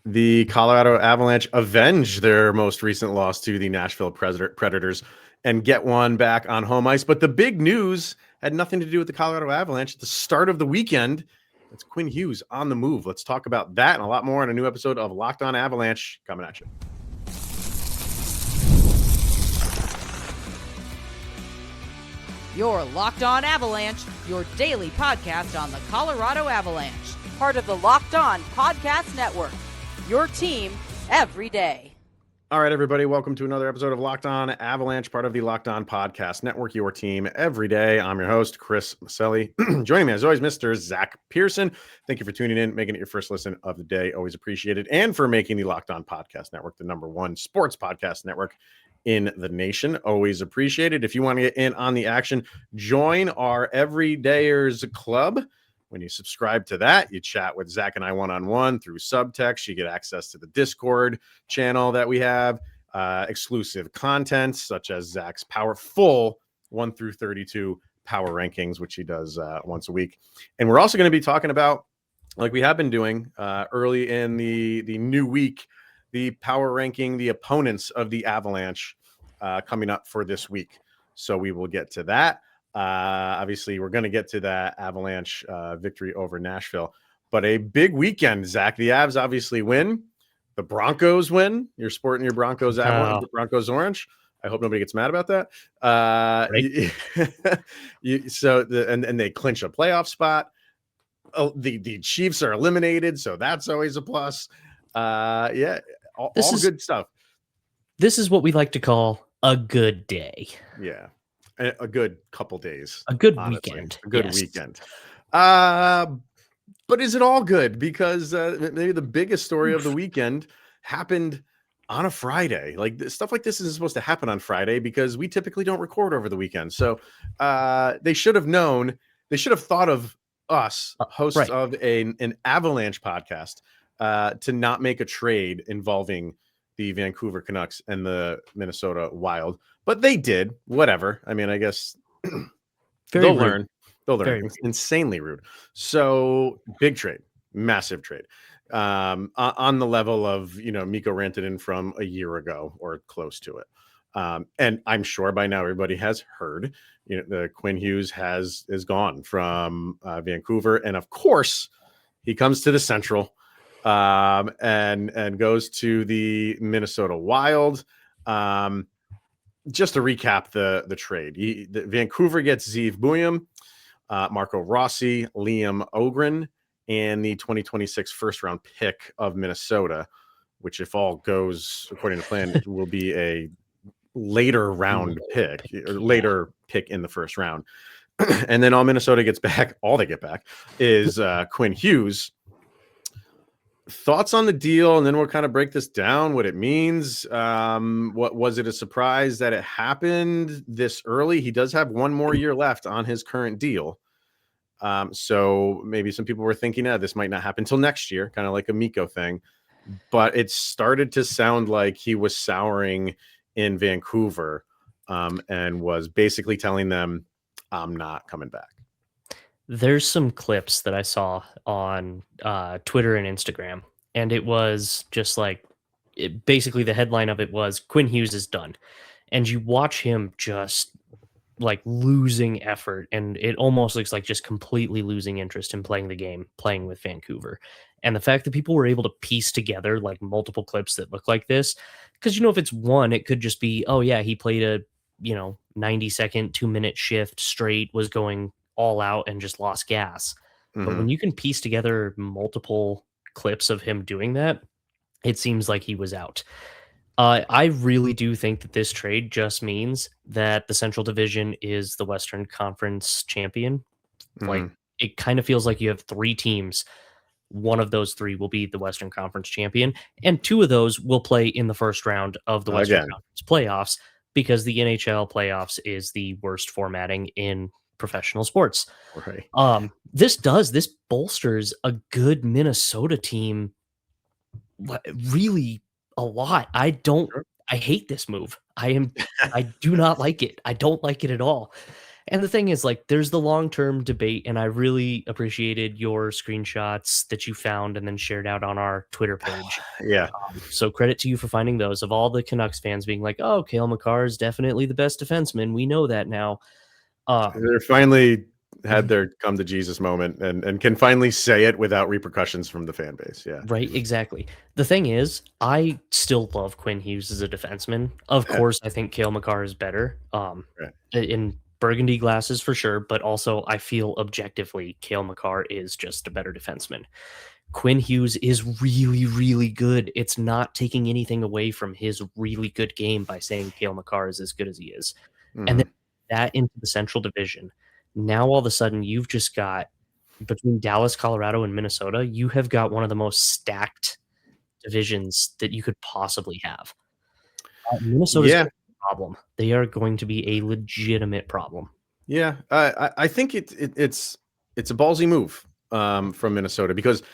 The Colorado Avalanche avenge their most recent loss to the Nashville Predators and get one back on home ice. But the big news had nothing to do with the Colorado Avalanche. At the start of the weekend, it's Quinn Hughes on the move. Let's talk about that and a lot more in a new episode of Locked On Avalanche coming at you. You're Locked On Avalanche, your daily podcast on the Colorado Avalanche. Part of the Locked On Podcast Network. Your team every day. All right, everybody. Welcome to another episode of Locked On Avalanche, part of the Locked On Podcast Network, your team every day. I'm your host, Chris Micieli. Joining me, as always, Mr. Zach Pearson. Thank you for tuning in, making it your first listen of the day. Always appreciated. And for making the Locked On Podcast Network the #1 sports podcast network in the nation. Always appreciated. If you want to get in on the action, join our Everydayers Club. When you subscribe to that, you chat with Zach and I one-on-one through subtext. You get access to the Discord channel that we have, exclusive content such as Zach's full 1 through 32 power rankings, which he does once a week. And we're also going to be talking about, like we have been doing early in the new week, the power ranking the opponents of the Avalanche coming up for this week. So we will get to that. Obviously, we're going to get to that Avalanche victory over Nashville, but a big weekend, Zach. The Avs obviously win. The Broncos win. You're sporting your Broncos Avalanche, Broncos orange. I hope nobody gets mad about that. Right. And they clinch a playoff spot. The Chiefs are eliminated, so that's always a plus. All good stuff. This is what we like to call a good day. Yeah. A good couple days. A good weekend. A good weekend. But is it all good? Because maybe the biggest story of the weekend happened on a Friday. Like stuff like this isn't supposed to happen on Friday because we typically don't record over the weekend. So they should have known. They should have thought of us, hosts of an Avalanche podcast, to not make a trade involving the Vancouver Canucks and the Minnesota Wild. But they did. Whatever. I mean, I guess they'll learn. They'll learn. It's insanely rude. So big trade, massive trade, on the level of Mikko Rantanen from a year ago or close to it. And I'm sure by now everybody has heard. The Quinn Hughes is gone from Vancouver, and of course he comes to the Central, and goes to the Minnesota Wild. Just to recap the trade, Vancouver gets Zeev Buium, Marco Rossi, Liam Ogren, and the 2026 first-round pick of Minnesota, which, if all goes according to plan, will be a later round pick, or later pick in the first round. And then all Minnesota gets back, all they get back, is Quinn Hughes. Thoughts on the deal, and then we'll kind of break this down, what it means. What was it a surprise that it happened this early? He does have one more year left on his current deal. So maybe some people were thinking, this might not happen until next year, kind of like a Mikko thing. But it started to sound like he was souring in Vancouver, and was basically telling them, I'm not coming back. There's some clips that I saw on Twitter and Instagram, and it was just like, basically the headline of it was Quinn Hughes is done. And you watch him just like losing effort, and it almost looks like just completely losing interest in playing the game, playing with Vancouver. And the fact that people were able to piece together like multiple clips that look like this, because if it's one, it could just be, oh yeah, he played a 90-second, 2-minute shift straight, was going all out and just lost gas. Mm-hmm. But when you can piece together multiple clips of him doing that, it seems like he was out. I really do think that this trade just means that the Central Division is the Western Conference champion. Mm-hmm. Like, it kind of feels like you have 3 teams. One of those 3 will be the Western Conference champion, and 2 of those will play in the first round of the Western Conference playoffs, because the NHL playoffs is the worst formatting in professional sports. Right. This bolsters a good Minnesota team really a lot. I hate this move. I do not like it. I don't like it at all. And the thing is, like, there's the long-term debate, and I really appreciated your screenshots that you found and then shared out on our Twitter page. Yeah. So credit to you for finding those, of all the Canucks fans being like, "Oh, Cale Makar is definitely the best defenseman. We know that now." They're finally had their come to Jesus moment and can finally say it without repercussions from the fan base. Yeah. Right, exactly. The thing is, I still love Quinn Hughes as a defenseman. Of course, I think Cale Makar is better. Right. In burgundy glasses for sure, but also I feel objectively Cale Makar is just a better defenseman. Quinn Hughes is really, really good. It's not taking anything away from his really good game by saying Cale Makar is as good as he is. And then that into the Central Division. Now all of a sudden you've just got, between Dallas, Colorado, and Minnesota, you have got one of the most stacked divisions that you could possibly have. Minnesota's Yeah. a problem. They are going to be a legitimate problem. Yeah. I think it's a ballsy move from Minnesota because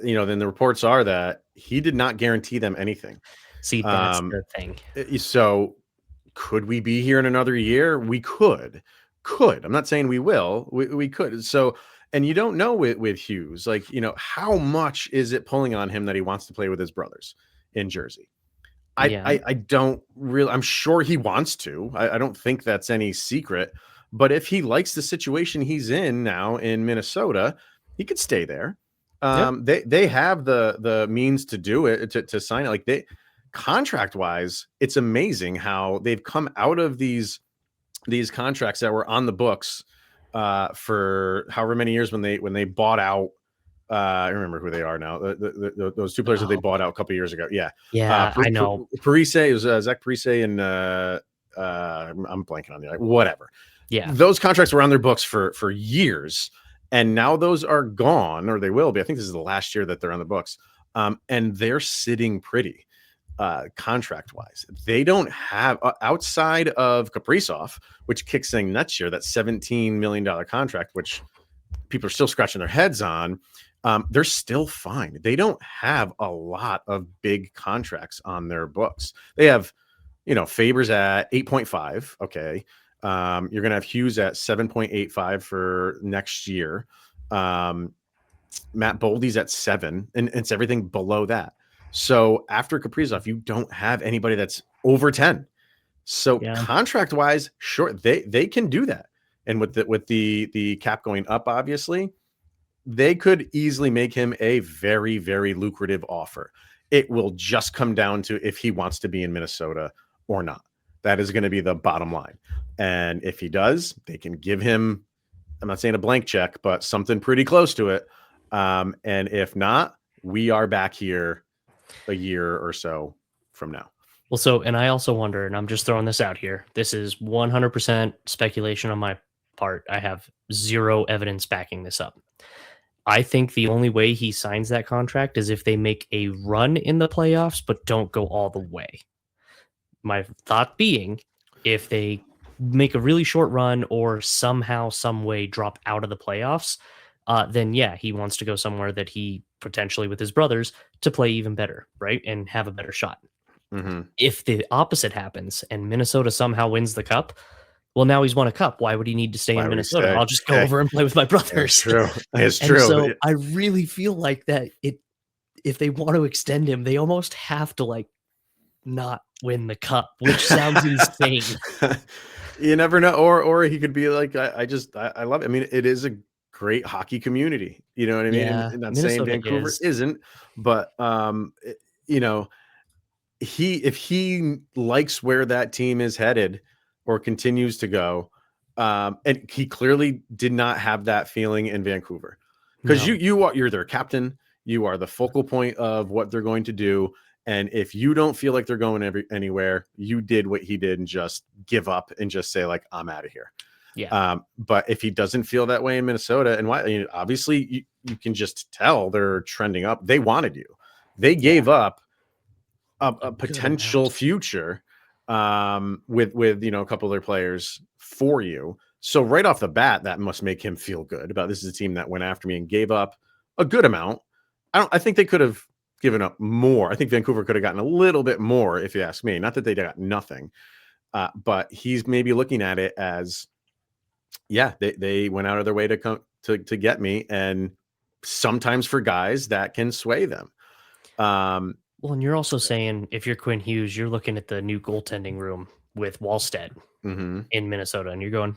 then the reports are that he did not guarantee them anything. See, that's the thing. So could we be here in another year? We could. I'm not saying we will. We could. So, and you don't know with Hughes, like, how much is it pulling on him that he wants to play with his brothers in Jersey? I don't really, I'm sure he wants to. I don't think that's any secret. But if he likes the situation he's in now in Minnesota, he could stay there. They have the means to do it, to sign it. Like, contract wise, it's amazing how they've come out of these contracts that were on the books for however many years when they bought out. I remember who they are now. Those two players that they bought out a couple of years ago. Yeah. I know. Parise, it was Zach Parise and I'm blanking on the whatever. Yeah. Those contracts were on their books for years, and now those are gone, or they will be. I think this is the last year that they're on the books. And they're sitting pretty contract wise. They don't have outside of Kaprizov, which kicks in next year, that $17 million contract, which people are still scratching their heads on. They're still fine. They don't have a lot of big contracts on their books. They have, Faber's at 8.5. Okay. You're going to have Hughes at 7.85 for next year. Matt Boldy's at 7, and it's everything below that. So after Kaprizov, you don't have anybody that's over 10. So contract wise, sure, they can do that. And with the cap going up, obviously, they could easily make him a very, very lucrative offer. It will just come down to if he wants to be in Minnesota or not. That is going to be the bottom line. And if he does, they can give him, I'm not saying a blank check, but something pretty close to it. And if not, we are back here a year or so from now. Well, so, and I also wonder, and I'm just throwing this out here, this is 100% speculation on my part. I have zero evidence backing this up. I think the only way he signs that contract is if they make a run in the playoffs, but don't go all the way. My thought being, if they make a really short run or somehow, some way drop out of the playoffs, then yeah, he wants to go somewhere that he potentially with his brothers to play even better, right? And have a better shot. Mm-hmm. If the opposite happens and Minnesota somehow wins the cup, well, now he's won a cup. Why would he need to stay in Minnesota? I'll just go over and play with my brothers. It's true. It's true. So I really feel like that if they want to extend him, they almost have to not win the cup, which sounds insane. You never know. Or he could be like, I love it. I mean, it is a great hockey community. You know what I mean? Yeah, and not saying Vancouver isn't, but if he likes where that team is headed or continues to go, and he clearly did not have that feeling in Vancouver, because you're their captain, you are the focal point of what they're going to do, and if you don't feel like they're going anywhere, you did what he did and just give up and just say like, I'm out of here. Yeah. But if he doesn't feel that way in Minnesota, and why, obviously you can just tell they're trending up. They wanted you. They gave up a potential future with a couple of their players for you. So right off the bat, that must make him feel good about, this is a team that went after me and gave up a good amount. I think they could have given up more. I think Vancouver could have gotten a little bit more, if you ask me. Not that they got nothing, but he's maybe looking at it as, yeah, they went out of their way to come to get me, and sometimes for guys that can sway them. Well, and you're also saying if you're Quinn Hughes, you're looking at the new goaltending room with Wallstead mhm, in Minnesota, and you're going,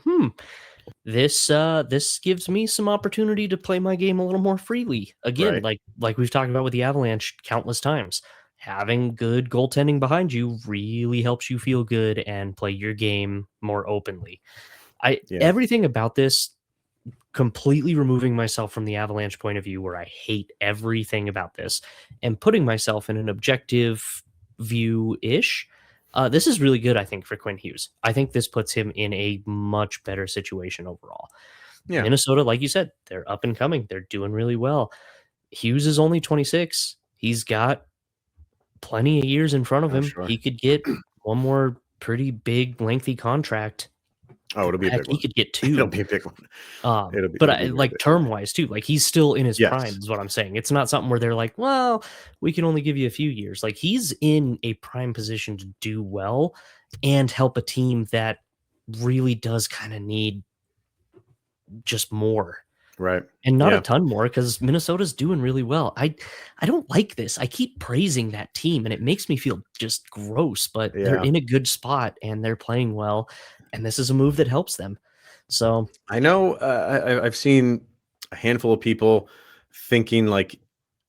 this gives me some opportunity to play my game a little more freely. Again, right, like we've talked about with the Avalanche countless times. Having good goaltending behind you really helps you feel good and play your game more openly. yeah, Everything about this, completely removing myself from the Avalanche point of view where I hate everything about this and putting myself in an objective view-ish. This is really good, I think, for Quinn Hughes. I think this puts him in a much better situation overall. yeah. Minnesota, like you said, they're up and coming. They're doing really well. Hughes is only 26. He's got plenty of years in front of Oh, him. sure. He could get one more pretty big, lengthy contract. Oh, it'll be a Heck, big he one. could get It'll two. be a big one. But It'll be very like big. term wise too, like he's still in his prime, Yes, is what I'm saying. It's not something where they're like, well, we can only give you a few years. Like he's in a prime position to do well and help a team that really does kind of need just more right. and not a Yeah, ton more because Minnesota's doing really well. I don't like this. I keep praising that team and it makes me feel just gross, but they're yeah. in a good spot and they're playing well. And this is a move that helps them. So I know. I've seen a handful of people thinking like,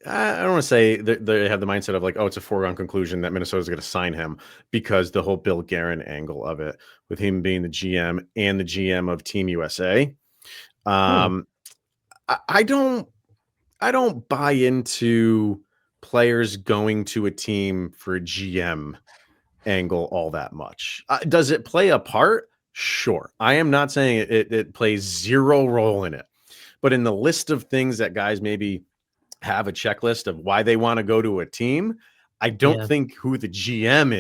I don't want to say they have the mindset of like, oh, it's a foregone conclusion that Minnesota's going to sign him because the whole Bill Guerin angle of it, with him being the GM and the GM of Team USA. hmm, Um, I don't buy into players going to a team for a GM angle all that much. Does it play a part? Sure. I am not saying it plays zero role in it, but in the list of things that guys maybe have a checklist of why they want to go to a team, I don't yeah, think who the GM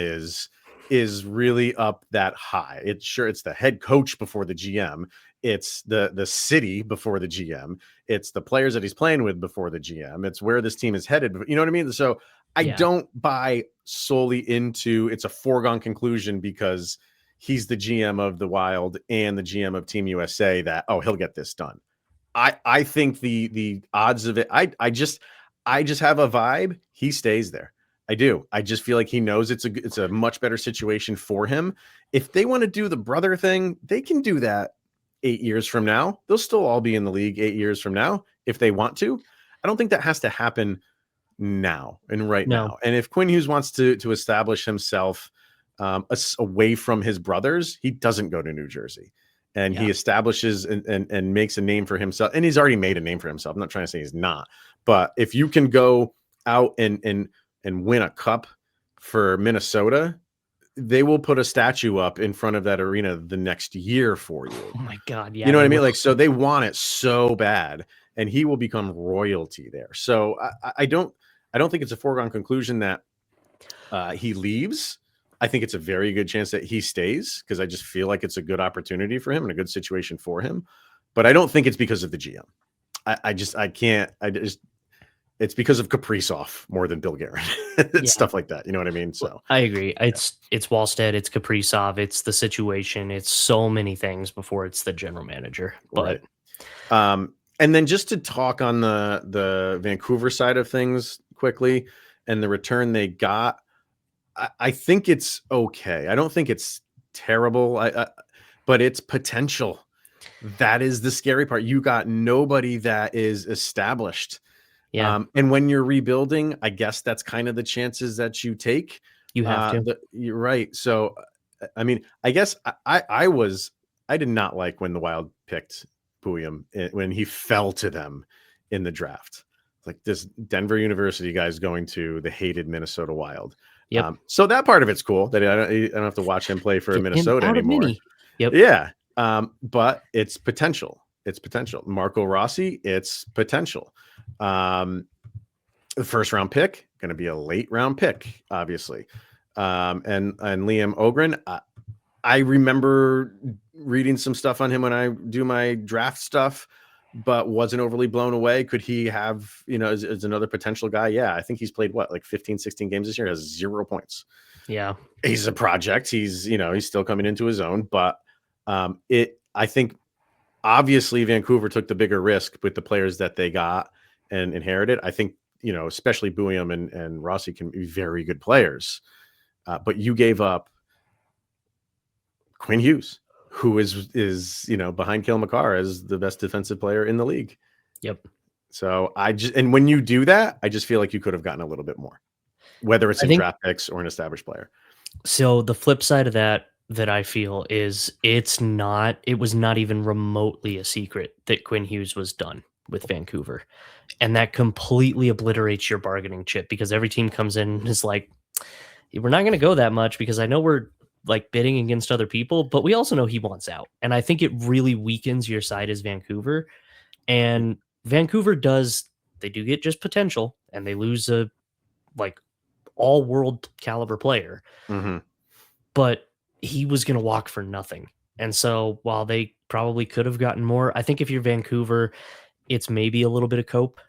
is really up that high. It's the head coach before the GM. It's the city before the GM. It's the players that he's playing with before the GM. It's where this team is headed. You know what I mean? So I yeah. don't buy solely into it's a foregone conclusion because he's the GM of the Wild and the GM of Team USA that, oh, he'll get this done. I think the odds of it, I just have a vibe he stays there. I do. I just feel like he knows it's a much better situation for him. If they want to do the brother thing, they can do that 8 years from now. They'll still all be in the league 8 years from now if they want to. I don't think that has to happen now and right No, now. And if Quinn Hughes wants to establish himself away from his brothers, he doesn't go to New Jersey. And yeah. he establishes and makes a name for himself. And he's already made a name for himself. I'm not trying to say he's not. But if you can go out and win a cup for Minnesota, they will put a statue up in front of that arena the next year for you. Oh my God, You yeah, know what they I mean? will. Like, so they want it so bad, and he will become royalty there. So I don't think it's a foregone conclusion that he leaves. I think it's a very good chance that he stays because I just feel like it's a good opportunity for him and a good situation for him. But I don't think it's because of the GM. I can't. It's because of Kaprizov more than Bill Guerin. It's Yeah, stuff like that. You know what I mean? So I agree. It's Wallstead, it's Kaprizov, it's the situation, it's so many things before it's the general manager. But right. And then just to talk on the Vancouver side of things quickly and the return they got, I think it's okay. I don't think it's terrible. But it's potential. That is the scary part. You got nobody that is established. yeah, And when you're rebuilding, I guess that's kind of the chances that you take. you have to. You're right. So, I mean, I guess I did not like when the Wild picked Puyam when he fell to them in the draft. Like this Denver University guy's going to the hated Minnesota Wild. Yep. So that part of it's cool that I don't have to watch him play for Get him Minnesota out of anymore. mini. Yep. Yeah. But it's potential. It's potential. Marco Rossi, it's potential. The first round pick, going to be a late round pick, obviously. And Liam Ogren, I remember reading some stuff on him when I do my draft stuff, but wasn't overly blown away. Could he have, as another potential guy? Yeah, I think he's played like 15, 16 games this year, has 0 points. Yeah. He's a project. He's still coming into his own, but I think obviously Vancouver took the bigger risk with the players that they got and inherited. I think, especially Buium and Rossi can be very good players. But you gave up Quinn Hughes, who is behind Cale Makar as the best defensive player in the league. Yep. So and when you do that, I just feel like you could have gotten a little bit more, whether it's in draft picks or an established player. So the flip side of that I feel is it was not even remotely a secret that Quinn Hughes was done with Vancouver. And that completely obliterates your bargaining chip because every team comes in and is like, we're not going to go that much because I know we're like bidding against other people, but we also know he wants out. And I think it really weakens your side as Vancouver. And Vancouver they do get just potential and they lose a like all world caliber player, but he was going to walk for nothing. And so while they probably could have gotten more, I think if you're Vancouver, it's maybe a little bit of cope.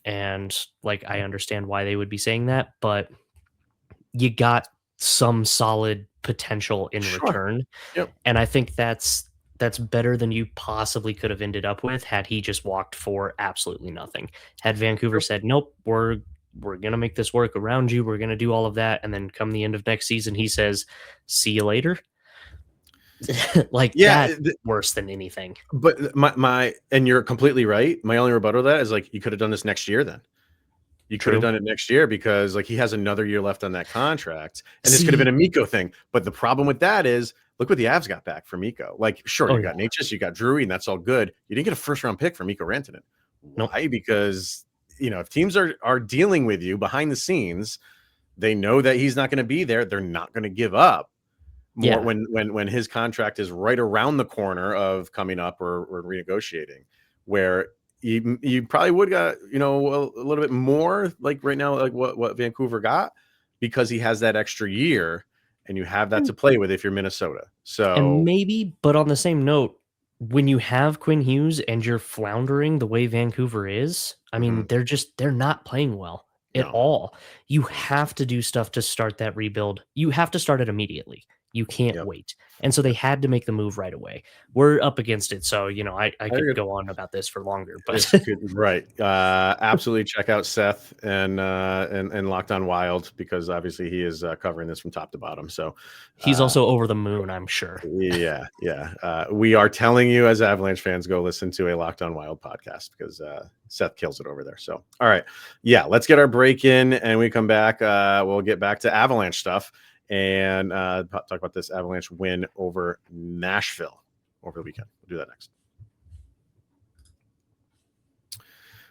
And like, I understand why they would be saying that, but you got some solid potential in return. Yep. And I think that's better than you possibly could have ended up with had he just walked for absolutely nothing. Had Vancouver said, nope, we're going to make this work around you. We're going to do all of that. And then come the end of next season, he says, see you later. That's worse than anything. But and you're completely right. My only rebuttal to that is like, you could have done this next year then. You could have done it next year because like he has another year left on that contract. And this could have been a Mikko thing. But the problem with that is, look what the Avs got back for Mikko. Like, sure, you got Necas, you got Drury, and that's all good. You didn't get a first-round pick for Mikko Rantanen. Why? Nope. Because, if teams are dealing with you behind the scenes, they know that he's not going to be there. They're not going to give up more when his contract is right around the corner of coming up or renegotiating, where you probably would got, a little bit more like right now, like what Vancouver got, because he has that extra year and you have that to play with if you're Minnesota. So and maybe, but on the same note, when you have Quinn Hughes and you're floundering the way Vancouver is, I mean, they're not playing well at all. You have to do stuff to start that rebuild. You have to start it immediately. You can't wait. And so they had to make the move right away. We're up against it. So, I could go on about this for longer, but right. Absolutely. Check out Seth and Locked On Wild, because obviously he is covering this from top to bottom. So he's also over the moon, I'm sure. Yeah. We are telling you as Avalanche fans, go listen to a Locked On Wild podcast because Seth kills it over there. So, all right. Yeah. Let's get our break in and we come back. We'll get back to Avalanche stuff and talk about this Avalanche win over Nashville over the weekend. We'll do that next.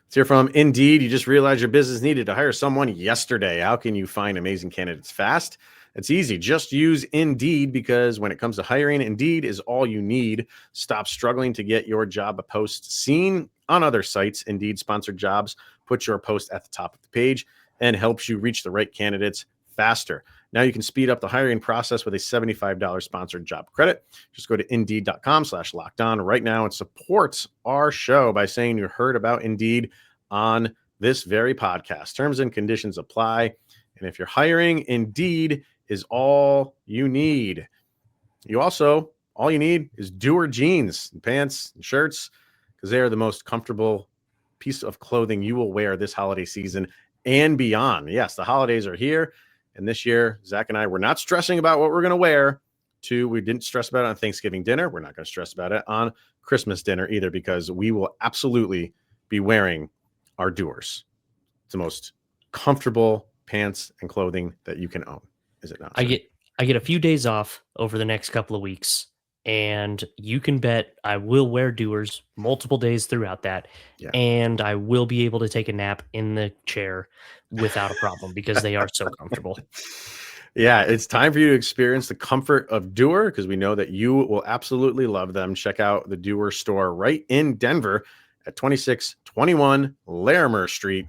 Let's hear from Indeed. You just realized your business needed to hire someone yesterday. How can you find amazing candidates fast? It's easy. Just use Indeed, because when it comes to hiring, Indeed is all you need. Stop struggling to get your job post seen on other sites. Indeed sponsored jobs put your post at the top of the page and helps you reach the right candidates faster. Now you can speed up the hiring process with a $75 sponsored job credit. Just go to Indeed.com/lockedon right now and support our show by saying you heard about Indeed on this very podcast. Terms and conditions apply. And if you're hiring, Indeed is all you need. All you need is Doer jeans and pants and shirts, because they are the most comfortable piece of clothing you will wear this holiday season and beyond. Yes, the holidays are here. And this year, Zach and I were not stressing about what we're going to wear. We didn't stress about it on Thanksgiving dinner. We're not going to stress about it on Christmas dinner either, because we will absolutely be wearing our Doers. It's the most comfortable pants and clothing that you can own. Is it not? I get a few days off over the next couple of weeks, and you can bet I will wear Doers multiple days throughout that. Yeah. And I will be able to take a nap in the chair without a problem because they are so comfortable. Yeah, it's time for you to experience the comfort of Doer, because we know that you will absolutely love them. Check out the Doer store right in Denver at 2621 Larimer Street.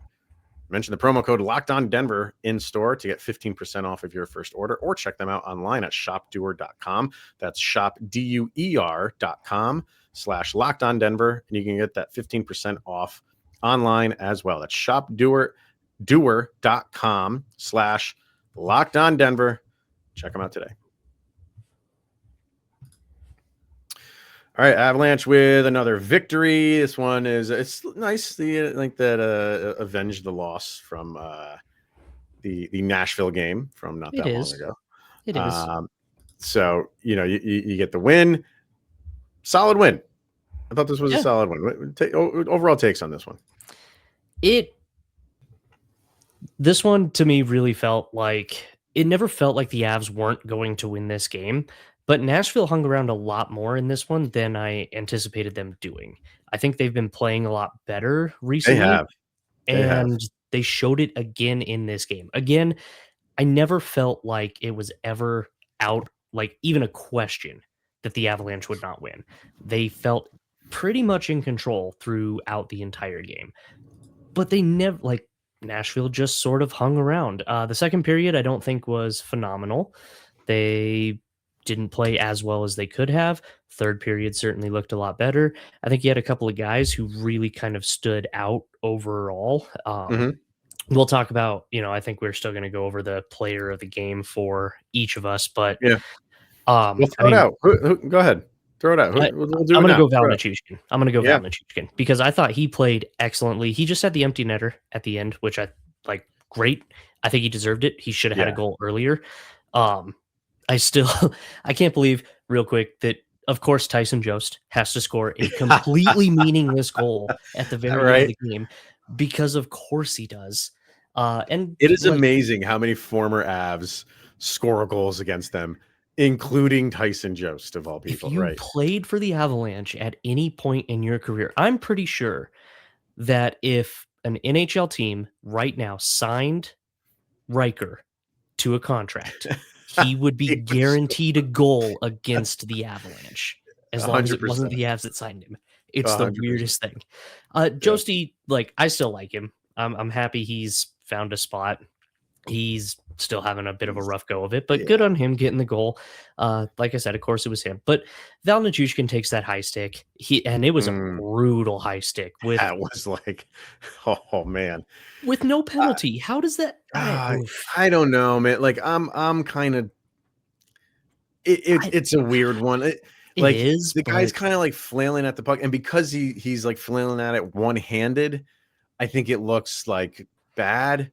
Mention the promo code LOCKEDONDenver in store to get 15% off of your first order, or check them out online at shopdoer.com. That's shopdoer.com/LockedOnDenver, and you can get that 15% off online as well. That's shopdoer.com/LockedOnDenver. Check them out today. All right, Avalanche with another victory. This one it's nice. That avenged the loss from the Nashville game from not It that long is. ago. It is. So you get the win. Solid win. I thought this was a Yeah. solid one. Overall takes on this one. This one to me really felt like it never felt like the Avs weren't going to win this game, but Nashville hung around a lot more in this one than I anticipated them doing. I think they've been playing a lot better They recently, have. and they showed it again in this game. Again, I never felt like it was ever out, like even a question that the Avalanche would not win. They felt pretty much in control throughout the entire game, but they never, like, Nashville just sort of hung around. The second period, I don't think was phenomenal. They didn't play as well as they could have. Third period certainly looked a lot better. I think you had a couple of guys who really kind of stood out overall. Mhm. We'll talk about, I think we're still going to go over the player of the game for each of us, but Yeah. We'll I throw it mean, out. Go ahead. Throw it out. We'll do I'm it going to now. go Val Throw it out. Nichushkin. I'm going to go Yeah. Val Nichushkin because I thought he played excellently. He just had the empty netter at the end, which I like. Great. I think he deserved it. He should have had a Yeah. goal earlier. I still, I can't believe real quick that of course Tyson Jost has to score a completely meaningless goal at the very end of the game because of course he does. And it is like, amazing how many former Avs score goals against them, including Tyson Jost of all people. if you Right? played for the Avalanche at any point in your career, I'm pretty sure that if an NHL team right now signed Riker to a contract, he would be guaranteed a goal against the Avalanche as long as it wasn't 100%. the Avs that signed him. It's the 100%. weirdest thing. Josty, like, I still like him. I'm happy he's found a spot. He's still having a bit of a rough go of it, but good on him getting the goal. Like I said, of course it was him. But Val Nichushkin takes that high stick. It was a brutal high stick with that was like, oh man, with no penalty. How does that? I don't know, man. Like I'm kind of. It's a weird one. Like is, the guy's kind of like flailing at the puck, and because he's like flailing at it one-handed, I think it looks like bad.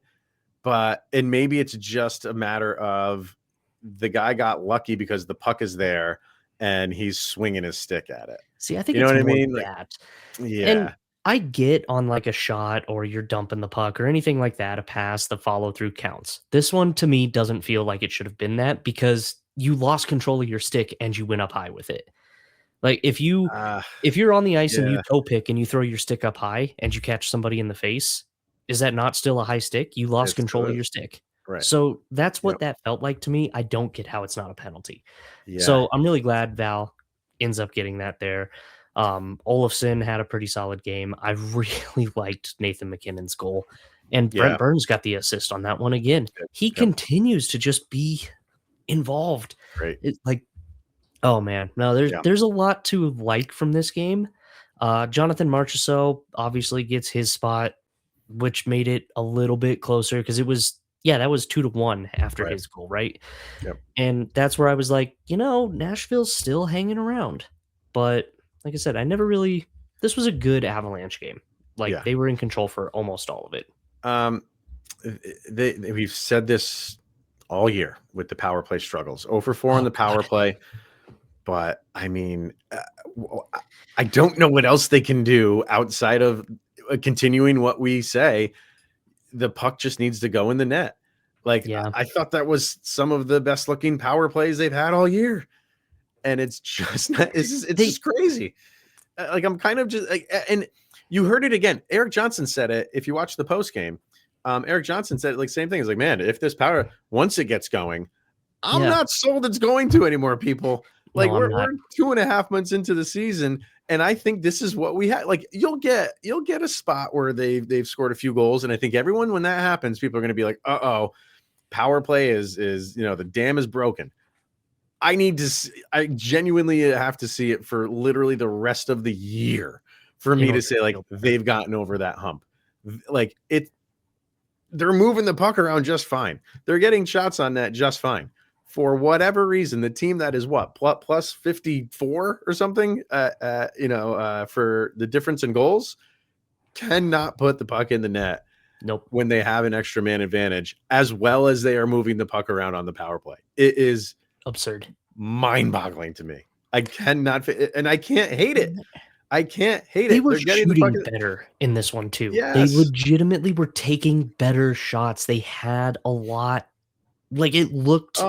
And maybe it's just a matter of the guy got lucky because the puck is there and he's swinging his stick at it. See, I think You know it's what I more mean? that. Yeah. And I get on like a shot or you're dumping the puck or anything like that, a pass, the follow through counts. This one to me doesn't feel like it should have been that because you lost control of your stick and you went up high with it. Like if you're on the ice and you toe pick and you throw your stick up high and you catch somebody in the face, is that not still a high stick? You lost control of your stick. Right. So that's what that felt like to me. I don't get how it's not a penalty. Yeah. So I'm really glad Val ends up getting that there. Olofsson had a pretty solid game. I really liked Nathan McKinnon's goal. And Brent Burns got the assist on that one again. He continues to just be involved. Great. It's like, oh man, no, there's a lot to like from this game. Jonathan Marchessault obviously gets his spot, which made it a little bit closer because it was, that was 2-1 after his goal, right? Yep. And that's where I was like, Nashville's still hanging around. But like I said, this was a good Avalanche game. Like they were in control for almost all of it. We've said this all year with the power play struggles. 0-for-4 on the power play. But I mean, I don't know what else they can do outside of continuing what we say. The puck just needs to go in the net. Like I thought that was some of the best looking power plays they've had all year, and it's just not, it's just crazy. Like I'm kind of just like, and you heard it again. Eric Johnson said it. If you watch the post game, Eric Johnson said like same thing. It's like, man, if this power once it gets going, I'm not sold it's going to anymore. People like we're 2.5 months into the season. And I think this is what we had. Like you'll get a spot where they've scored a few goals, and I think everyone when that happens, people are going to be like, power play is the dam is broken. I genuinely have to see it for literally the rest of the year for me to say like they've gotten over that hump. Like they're moving the puck around just fine. They're getting shots on net just fine. for whatever reason, the team that is plus 54 or something, for the difference in goals, cannot put the puck in the net. Nope. When they have an extra man advantage, as well as they are moving the puck around on the power play. It is absurd, mind-boggling to me. I cannot, and I can't hate it. I can't hate they it. were They're getting shooting the better in this one too. Yes. They legitimately were taking better shots. They had a lot, like it looked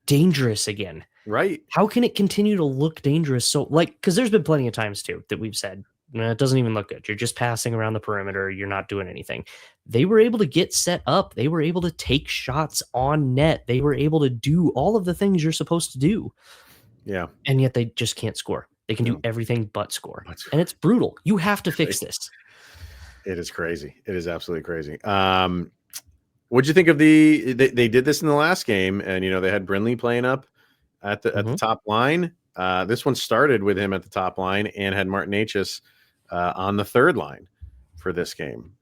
dangerous again. Right. How can it continue to look dangerous? So because there's been plenty of times too that we've said, it doesn't even look good. You're just passing around the perimeter. You're not doing anything. They were able to get set up. They were able to take shots on net. They were able to do all of the things you're supposed to do. Yeah. And yet they just can't score. They can do everything but score. And it's brutal. You have to fix this. It is crazy. It is absolutely crazy. What'd you think of they did this in the last game, and they had Brindley playing up at the top line. This one started with him at the top line and had Martin Necas on the third line for this game.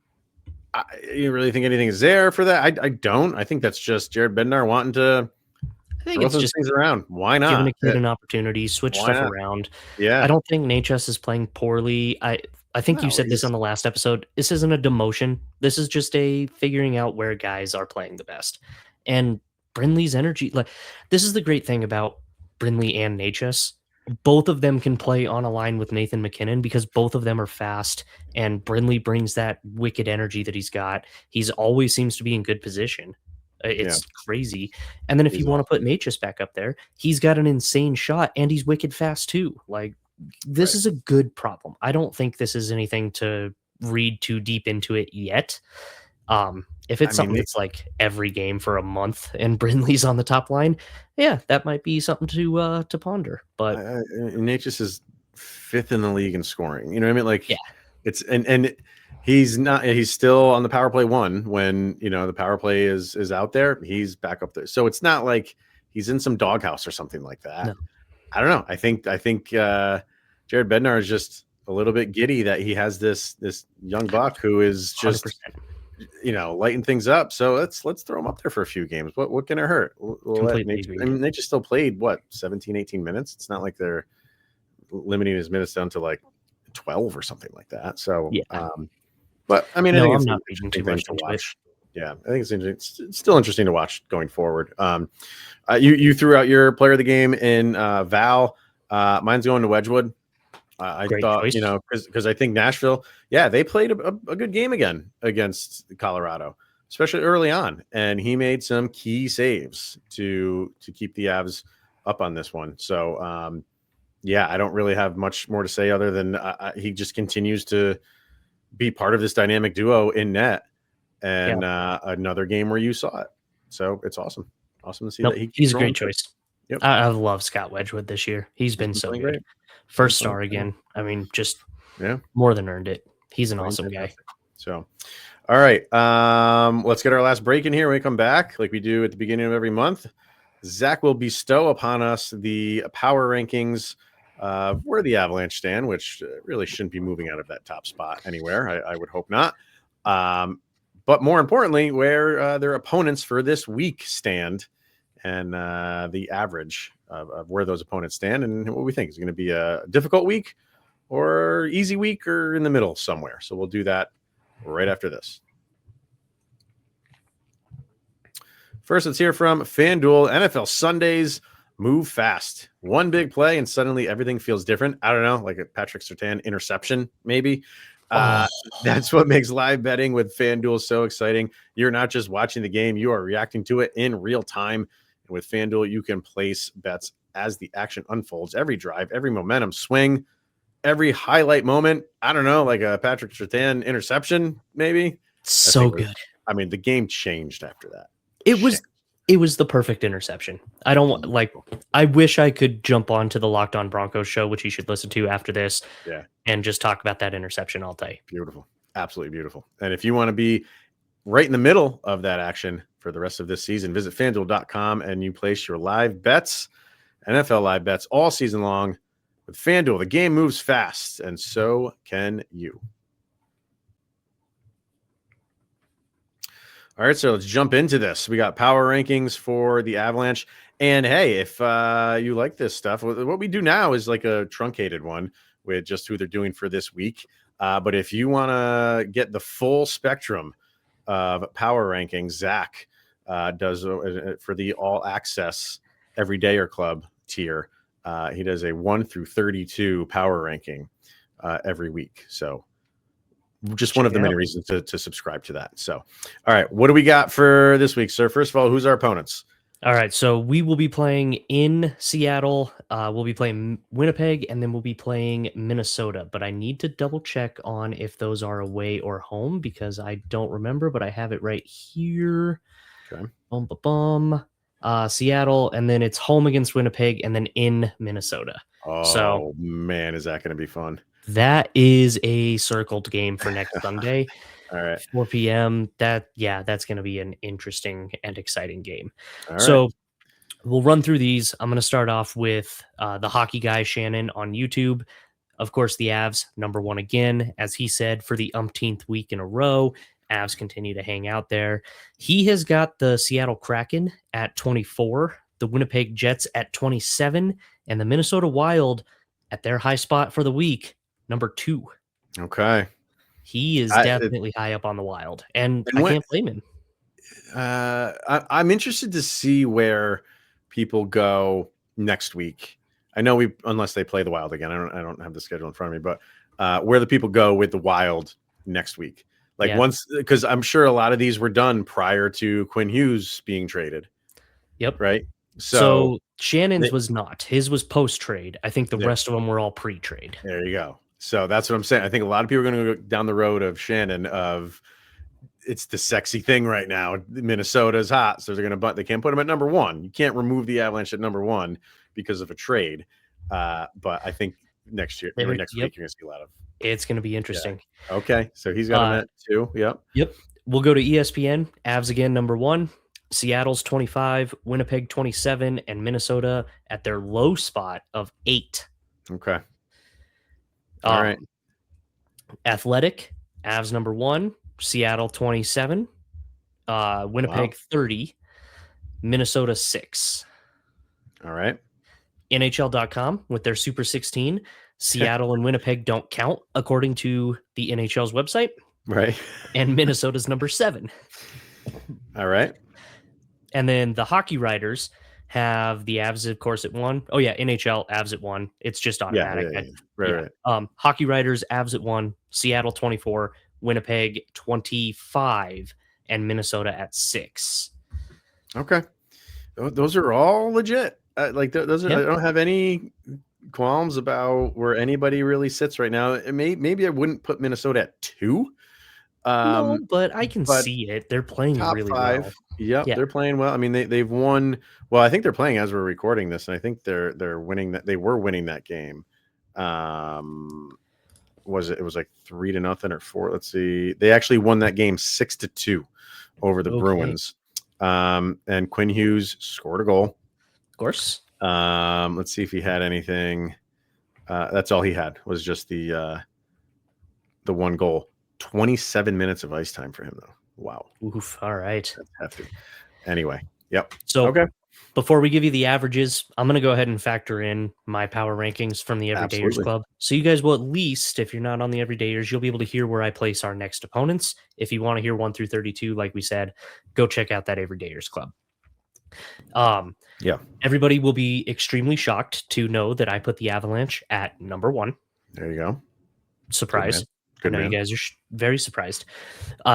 You really think anything is there for that? I don't. I think that's just Jared Bednar wanting to throw those things around. Why not? Giving a kid an opportunity, switch stuff around. Yeah. I don't think Necas is playing poorly. I think you said this on the last episode. This isn't a demotion. This is just a figuring out where guys are playing the best. And Brindley's energy, this is the great thing about Brindley and Necas. Both of them can play on a line with Nathan MacKinnon because both of them are fast, and Brindley brings that wicked energy that he's got. He's always seems to be in good position. It's crazy. And then if you want to put Necas back up there, he's got an insane shot and he's wicked fast too. This is a good problem. I don't think this is anything to read too deep into it yet. If it's something that's like every game for a month and Brindley's on the top line, that might be something to ponder. But Necas is 5th in the league in scoring. You know what I mean? It's and he's not. He's still on the power play 1 when the power play is out there. He's back up there, so it's not like he's in some doghouse or something like that. No. I don't know. I think Jared Bednar is just a little bit giddy that he has this young buck who is just 100%. Lighten things up. So let's throw him up there for a few games. What can it hurt? They just still played 17, 18 minutes. It's not like they're limiting his minutes down to 12 or something like that. So but I think I'm it's not reading too much to watch. Yeah, I think it's still interesting to watch going forward. You threw out your player of the game in Val. Mine's going to Wedgewood. I thought, because I think Nashville, they played a good game again against Colorado, especially early on, and he made some key saves to keep the Avs up on this one. So, I don't really have much more to say other than he just continues to be part of this dynamic duo in net, and another game where you saw it. So it's awesome to see that he's a great choice. Yep. I love Scott Wedgewood this year. He's been so good. Great. First star again. Just more than earned it. He's an awesome guy. So, all right. Let's get our last break in here when we come back, like we do at the beginning of every month. Zach will bestow upon us the power rankings where the Avalanche stand, which really shouldn't be moving out of that top spot anywhere. I would hope not. But more importantly, where their opponents for this week stand, and the average of where those opponents stand, and what we think is going to be a difficult week or easy week or in the middle somewhere. So we'll do that right after this. First, let's hear from FanDuel. NFL Sundays move fast. One big play and suddenly everything feels different. I don't know, like a Patrick Surtain interception, maybe. That's what makes live betting with FanDuel so exciting. You're not just watching the game, you are reacting to it in real time. And with FanDuel, you can place bets as the action unfolds. Every drive, every momentum swing, every highlight moment. I don't know, like a Patrick Surtain interception, maybe. So good. The game changed after that. It was the perfect interception. I wish I could jump onto the Locked On Broncos show, which you should listen to after this. Yeah. And just talk about that interception all day. Beautiful. Absolutely beautiful. And if you want to be right in the middle of that action for the rest of this season, visit FanDuel.com and you place your live bets, NFL live bets all season long. With FanDuel, the game moves fast, and so can you. All right, so let's jump into this. We got power rankings for the Avalanche. And hey, if you like this stuff, what we do now is like a truncated one with just who they're doing for this week. But if you want to get the full spectrum of power rankings, Zach does for the all access everydayer club tier. He does a 1 through 32 power ranking every week. So just one of the many reasons to subscribe to that. So, all right, what do we got for this week, sir? First of all, who's our opponents? All right, so we will be playing in Seattle. We'll be playing Winnipeg, and then we'll be playing Minnesota. But I need to double check on if those are away or home because I don't remember, but I have it right here. Okay. Seattle, and then it's home against Winnipeg, and then in Minnesota. Oh, man, is that going to be fun? That is a circled game for next Sunday. All right. 4 p.m. That's going to be an interesting and exciting game. All so right. We'll run through these. I'm going to start off with the hockey guy, Shannon, on YouTube. Of course, the Avs, #1 again, as he said, for the umpteenth week in a row. Avs continue to hang out there. He has got the Seattle Kraken at 24, the Winnipeg Jets at 27, and the Minnesota Wild at their high spot for the week, #2. Okay. He is definitely high up on the Wild, and I can't blame him. I'm interested to see where people go next week. I know unless they play the Wild again. I don't have the schedule in front of me, but where the people go with the Wild next week. Like once, because I'm sure a lot of these were done prior to Quinn Hughes being traded. Yep. Right. So Shannon's was not. His was post-trade. I think the rest of them were all pre-trade. There you go. So that's what I'm saying. I think a lot of people are going to go down the road of Shannon of it's the sexy thing right now. Minnesota's hot, so they can't put him at #1. You can't remove the Avalanche at #1 because of a trade. But I think next week you're going to see a lot of. It's going to be interesting. Yeah. Okay, so he's got him at 2. Yep. We'll go to ESPN. Avs again, #1. Seattle's 25, Winnipeg 27, and Minnesota at their low spot of 8. Okay. All right. Athletic, Avs #1, Seattle 27, Winnipeg 30, Minnesota 6. All right. NHL.com with their Super 16, Seattle and Winnipeg don't count according to the NHL's website. Right. And Minnesota's #7. All right. And then the hockey writers have the Avs, of course, at 1. Oh, yeah, NHL, Avs at 1. It's just automatic. Yeah. Right. Hockey writers, Avs at 1, Seattle 24, Winnipeg 25, and Minnesota at 6. Okay. Those are all legit. Those are, I don't have any qualms about where anybody really sits right now. Maybe I wouldn't put Minnesota at 2. No, but I can see it. They're playing really 5. Well. Yep, they're playing well. I mean, they've won. Well, I think they're playing as we're recording this, and I think they're winning that. They were winning that game. Was it? It was like 3-0 or 4. Let's see. They actually won that game 6-2 over the Bruins. And Quinn Hughes scored a goal. Of course. Let's see if he had anything. That's all he had was just the one goal. 27 minutes of ice time for him, though. Wow. Oof. All right. That's hefty. Anyway. Yep. So before we give you the averages, I'm going to go ahead and factor in my power rankings from the Everydayers Club. So you guys will, at least, if you're not on the Everydayers, you'll be able to hear where I place our next opponents. If you want to hear 1 through 32, like we said, go check out that Everydayers Club. Everybody will be extremely shocked to know that I put the Avalanche at #1. There you go. Surprise. I know you guys are very surprised.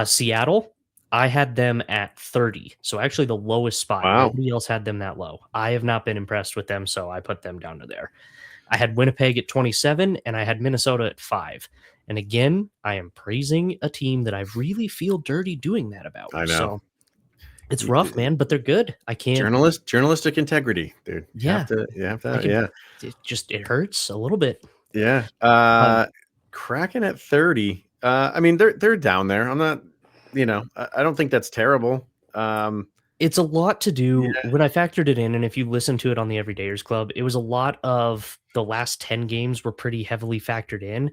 Seattle, I had them at 30. So actually the lowest spot. Wow. Nobody else had them that low. I have not been impressed with them, so I put them down to there. I had Winnipeg at 27, and I had Minnesota at 5. And again, I am praising a team that I really feel dirty doing that about. I know. So it's rough, man, but they're good. I can't. Journalistic integrity, dude. You have to. It hurts a little bit. Yeah. Kraken at 30. I mean, they're down there. I'm not, I don't think that's terrible. It's a lot to do when I factored it in. And if you listen to it on the Everydayers Club, it was a lot of the last 10 games were pretty heavily factored in.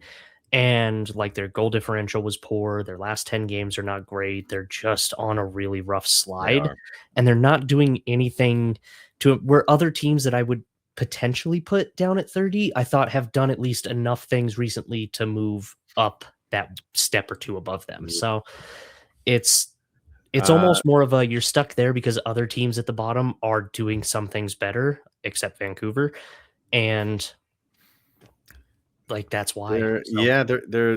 And like their goal differential was poor. Their last 10 games are not great. They're just on a really rough slide. And they're not doing anything to where other teams that I would potentially put down at 30, I thought have done at least enough things recently to move up that step or two above them. So it's almost more of a you're stuck there because other teams at the bottom are doing some things better, except Vancouver. And like that's why. They're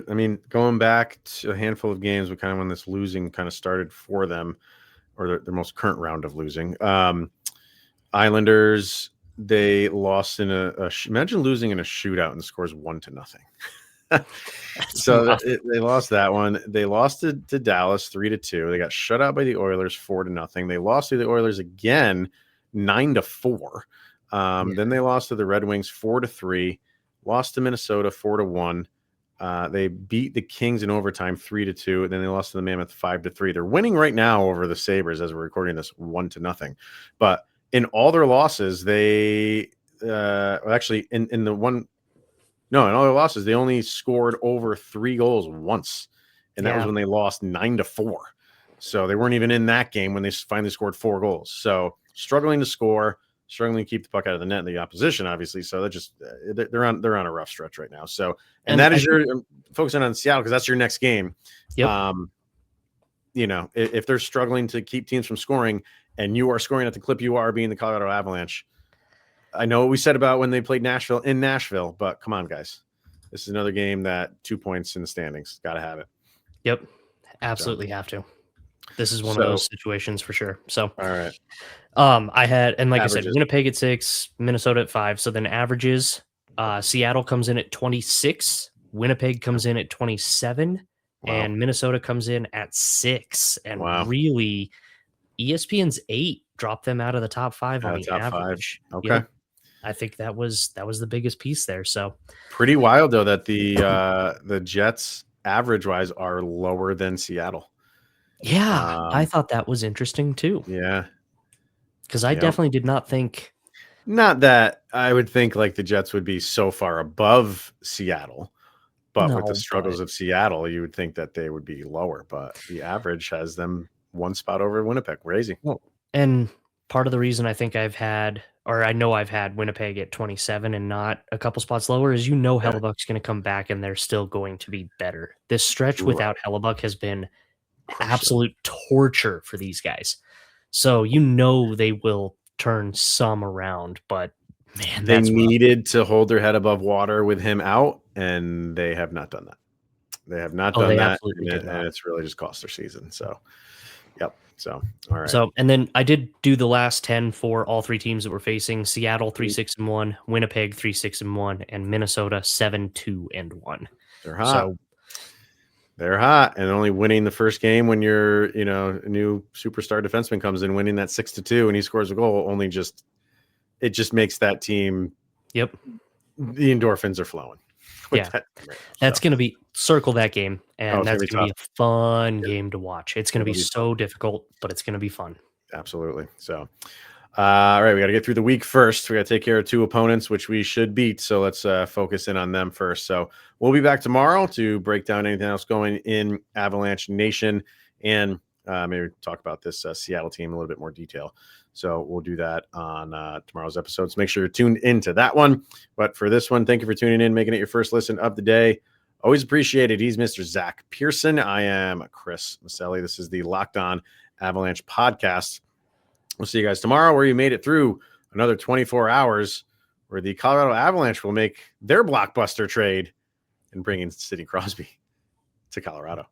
I mean, going back to a handful of games, kind of when this losing kind of started for them, or their most current round of losing. Islanders, they lost in imagine losing in a shootout and the score's 1-0. So they lost that one. They lost to Dallas 3-2. They got shut out by the Oilers 4-0. They lost to the Oilers again 9-4. Then they lost to the Red Wings 4-3. Lost to Minnesota 4-1. They beat the Kings in overtime 3-2. And then they lost to the Mammoth 5-3. They're winning right now over the Sabres as we're recording this 1-0. But in all their losses, they actually in all their losses, they only scored over 3 goals once, and that was when they lost 9-4. So they weren't even in that game when they finally scored 4 goals. So struggling to score. Struggling to keep the puck out of the net in the opposition, obviously. So they're on a rough stretch right now. So, and that is your focusing on Seattle because that's your next game. Yep. If they're struggling to keep teams from scoring, and you are scoring at the clip you are being the Colorado Avalanche, I know what we said about when they played Nashville in Nashville, but come on, guys, this is another game that 2 points in the standings. Got to have it. Yep, absolutely have to. This is one of those situations for sure. So, all right. I had, and like Averages. I said, Winnipeg at 6, Minnesota at 5. So then averages, Seattle comes in at 26, Winnipeg comes in at 27, and Minnesota comes in at 6. And really, ESPN's 8 dropped them out of the top 5 on the top average. 5. Okay. Yep. I think that was the biggest piece there. So pretty wild though that the Jets average wise are lower than Seattle. Yeah, I thought that was interesting too. Yeah. Because I definitely did not think. Not that I would think like the Jets would be so far above Seattle, but with the struggles of Seattle, you would think that they would be lower. But the average has them 1 spot over Winnipeg. Crazy. Well, and part of the reason I think I've had Winnipeg at 27 and not a couple spots lower is Hellebuck's going to come back and they're still going to be better. This stretch without Hellebuck has been absolute torture for these guys. So they will turn some around, but man, they needed to hold their head above water with him out, and they have not done that. They have not done that, and it's really just cost their season. So, yep. So, all right. So, and then I did do the last 10 for all 3 teams that we're facing: Seattle 3-6-1, Winnipeg 3-6-1, and Minnesota 7-2-1. They're hot. They're hot, and only winning the first game when your a new superstar defenseman comes in, winning that 6-2, and he scores a goal. It just makes that team. Yep, the endorphins are flowing. Yeah, that's going to be circle that game, and that's going to be a fun game to watch. It's going to be so difficult, but it's going to be fun. Absolutely. So, all right, we got to get through the week first. We got to take care of 2 opponents, which we should beat. So let's focus in on them first. So we'll be back tomorrow to break down anything else going in Avalanche Nation and maybe talk about this Seattle team in a little bit more detail. So we'll do that on tomorrow's episode. So make sure you're tuned into that one. But for this one, thank you for tuning in, making it your first listen of the day. Always appreciate it. He's Mr. Zach Pearson. I am Chris Micieli. This is the Locked On Avalanche podcast. We'll see you guys tomorrow, where you made it through another 24 hours, where the Colorado Avalanche will make their blockbuster trade and bring in Sidney Crosby to Colorado.